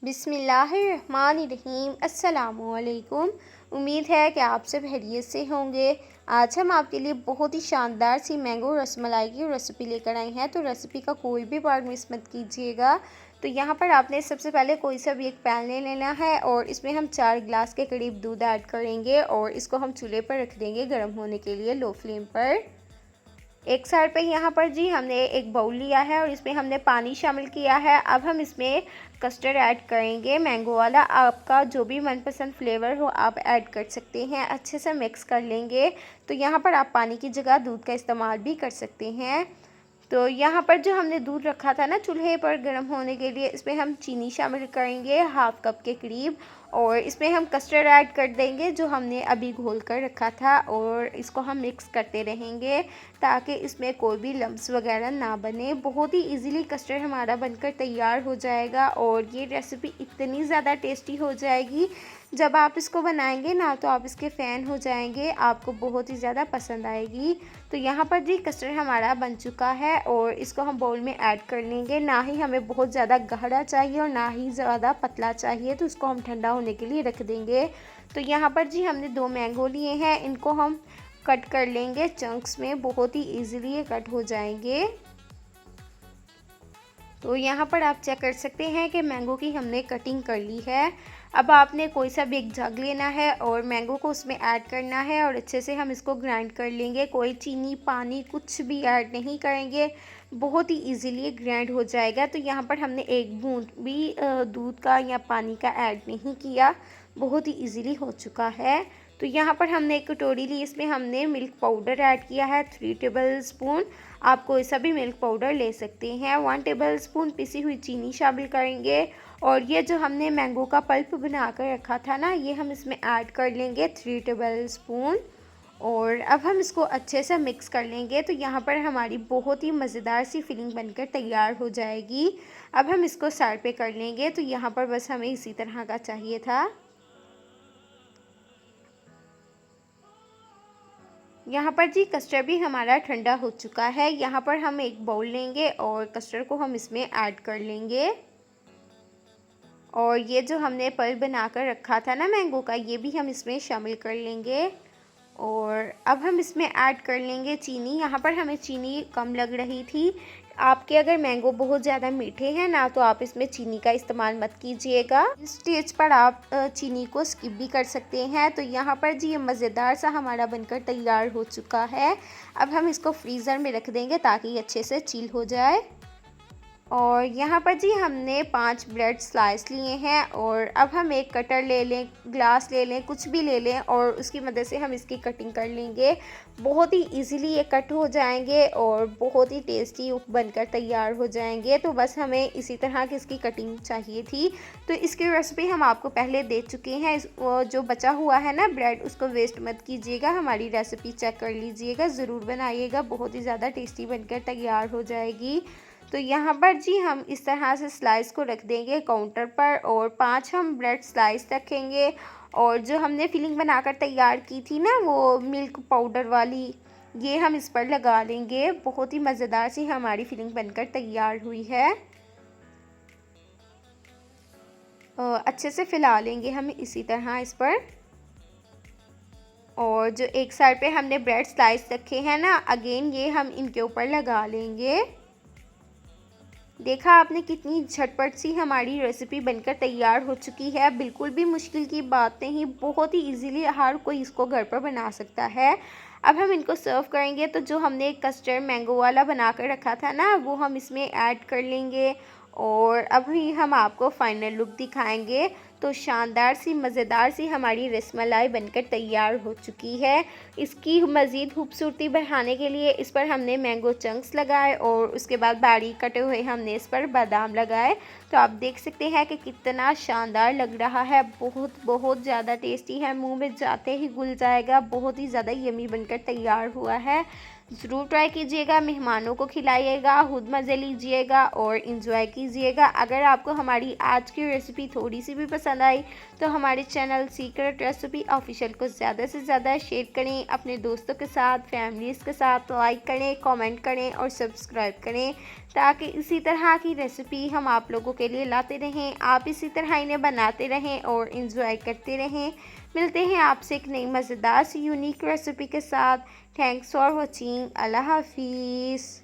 बिस्मिल्लाहिर्रहमानिर्रहीम। अस्सलामुअलैकुम। उम्मीद है कि आप सब खैरियत से होंगे। आज हम आपके लिए बहुत ही शानदार सी मैंगो रसमलाई की रेसिपी लेकर आए हैं। तो रेसिपी का कोई भी पार्ट मिस मत कीजिएगा। तो यहाँ पर आपने सबसे पहले कोई सा भी एक पैन ले लेना है और इसमें हम 4 गिलास के करीब दूध ऐड करेंगे और इसको हम चूल्हे पर रख देंगे गर्म होने के लिए लो फ्लेम पर। एक साइड पे यहाँ पर जी हमने एक बाउल लिया है और इसमें हमने पानी शामिल किया है। अब हम इसमें कस्टर्ड ऐड करेंगे मैंगो वाला। आपका जो भी मनपसंद फ्लेवर हो आप ऐड कर सकते हैं। अच्छे से मिक्स कर लेंगे। तो यहाँ पर आप पानी की जगह दूध का इस्तेमाल भी कर सकते हैं। तो यहाँ पर जो हमने दूध रखा था ना चूल्हे पर गर्म होने के लिए, इसमें हम चीनी शामिल करेंगे हाफ कप के करीब और इसमें हम कस्टर्ड ऐड कर देंगे जो हमने अभी घोल कर रखा था और इसको हम मिक्स करते रहेंगे ताकि इसमें कोई भी लम्स वगैरह ना बने। बहुत ही इजीली कस्टर्ड हमारा बनकर तैयार हो जाएगा और ये रेसिपी इतनी ज़्यादा टेस्टी हो जाएगी। जब आप इसको बनाएंगे ना तो आप इसके फ़ैन हो जाएंगे, आपको बहुत ही ज़्यादा पसंद आएगी। तो यहाँ पर जी कस्टर्ड हमारा बन चुका है और इसको हम बाउल में ऐड कर लेंगे। ना ही हमें बहुत ज़्यादा गाढ़ा चाहिए और ना ही ज़्यादा पतला चाहिए, तो इसको हम ठंडा होने के लिए रख देंगे। तो यहाँ पर जी हमने 2 मैंगो लिए हैं, इनको हम कट कर लेंगे चंक्स में। बहुत ही ईज़िली ये कट हो जाएंगे। तो यहाँ पर आप चेक कर सकते हैं कि मैंगो की हमने कटिंग कर ली है। अब आपने कोई सा भी एक जग लेना है और मैंगो को उसमें ऐड करना है और अच्छे से हम इसको ग्राइंड कर लेंगे। कोई चीनी पानी कुछ भी ऐड नहीं करेंगे, बहुत ही इजीली ग्राइंड हो जाएगा। तो यहाँ पर हमने एक बूंद भी दूध का या पानी का ऐड नहीं किया, बहुत ही इजीली हो चुका है। तो यहाँ पर हमने एक कटोरी ली, इसमें हमने मिल्क पाउडर ऐड किया है 3 टेबल स्पून। आप कोई सा भी मिल्क पाउडर ले सकते हैं। 1 टेबल स्पून पिसी हुई चीनी शामिल करेंगे और ये जो हमने मैंगो का पल्प बना कर रखा था ना, ये हम इसमें ऐड कर लेंगे 3 टेबल स्पून और अब हम इसको अच्छे से मिक्स कर लेंगे। तो यहाँ पर हमारी बहुत ही मज़ेदार सी फिलिंग बनकर तैयार हो जाएगी। अब हम इसको साइड पे कर लेंगे। तो यहाँ पर बस हमें इसी तरह का चाहिए था। यहाँ पर जी कस्टर्ड भी हमारा ठंडा हो चुका है। यहाँ पर हम एक बाउल लेंगे और कस्टर्ड को हम इसमें ऐड कर लेंगे और ये जो हमने पल्प बना कर रखा था ना मैंगो का, ये भी हम इसमें शामिल कर लेंगे और अब हम इसमें ऐड कर लेंगे चीनी। यहाँ पर हमें चीनी कम लग रही थी। आपके अगर मैंगो बहुत ज़्यादा मीठे हैं ना तो आप इसमें चीनी का इस्तेमाल मत कीजिएगा। इस स्टेज पर आप चीनी को स्किप भी कर सकते हैं। तो यहाँ पर जी ये मज़ेदार सा हमारा बनकर तैयार हो चुका है। अब हम इसको फ्रीज़र में रख देंगे ताकि ये अच्छे से चिल हो जाए। और यहाँ पर जी हमने 5 ब्रेड स्लाइस लिए हैं और अब हम एक कटर ले लें, ग्लास ले लें, कुछ भी ले लें और उसकी मदद से हम इसकी कटिंग कर लेंगे। बहुत ही इजीली ये कट हो जाएंगे और बहुत ही टेस्टी बनकर तैयार हो जाएंगे। तो बस हमें इसी तरह की इसकी कटिंग चाहिए थी। तो इसकी रेसिपी हम आपको पहले दे चुके हैं। जो बचा हुआ है ना ब्रेड, उसको वेस्ट मत कीजिएगा। हमारी रेसिपी चेक कर लीजिएगा, ज़रूर बनाइएगा, बहुत ही ज़्यादा टेस्टी बनकर तैयार हो जाएगी। तो यहाँ पर जी हम इस तरह से स्लाइस को रख देंगे काउंटर पर और 5 हम ब्रेड स्लाइस रखेंगे और जो हमने फिलिंग बनाकर तैयार की थी ना वो मिल्क पाउडर वाली, ये हम इस पर लगा लेंगे। बहुत ही मज़ेदार सी हमारी फिलिंग बनकर तैयार हुई है। अच्छे से फैला लेंगे हम इसी तरह इस पर। और जो एक साइड पे हमने ब्रेड स्लाइस रखे हैं ना, अगेन ये हम इनके ऊपर लगा लेंगे। देखा आपने कितनी झटपट सी हमारी रेसिपी बनकर तैयार हो चुकी है। बिल्कुल भी मुश्किल की बात नहीं, बहुत ही इजीली हर कोई इसको घर पर बना सकता है। अब हम इनको सर्व करेंगे। तो जो हमने कस्टर्ड मैंगो वाला बना कर रखा था ना, वो हम इसमें ऐड कर लेंगे और अभी हम आपको फाइनल लुक दिखाएंगे। तो शानदार सी मज़ेदार सी हमारी रसमलाई बनकर तैयार हो चुकी है। इसकी मज़ीद खूबसूरती बढ़ाने के लिए इस पर हमने मैंगो चंक्स लगाए और उसके बाद बारीक कटे हुए हमने इस पर बादाम लगाए। तो आप देख सकते हैं कि कितना शानदार लग रहा है। बहुत ज़्यादा टेस्टी है, मुंह में जाते ही घुल जाएगा। बहुत ही ज़्यादा यमी बनकर तैयार हुआ है। ज़रूर ट्राई कीजिएगा, मेहमानों को खिलाइएगा, खुद मज़े लीजिएगा और इंजॉय कीजिएगा। अगर आपको हमारी आज की रेसिपी थोड़ी सी भी पसंद आई तो हमारे चैनल सीक्रेट रेसिपी ऑफिशियल को ज़्यादा से ज़्यादा शेयर करें, अपने दोस्तों के साथ, फैमिलीज़ के साथ, लाइक करें, कमेंट करें और सब्सक्राइब करें, ताकि इसी तरह की रेसिपी हम आप लोगों के लिए लाते रहें, आप इसी तरह इन्हें बनाते रहें और इंजॉय करते रहें। मिलते हैं आपसे एक नई मज़ेदार सी यूनिक रेसिपी के साथ। Thanks for watching. अल्लाह हाफिज़।